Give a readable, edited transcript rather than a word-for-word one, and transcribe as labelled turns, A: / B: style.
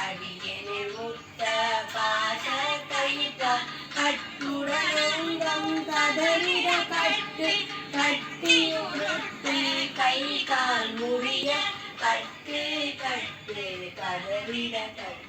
A: அடியனை முத்த பாச கைப்பா கட்டுடனங்கம் கதறிட கட்டு கட்டி உடுத்தி கை கால் முடிய கட்டு கட்டு கதறிட கட்டு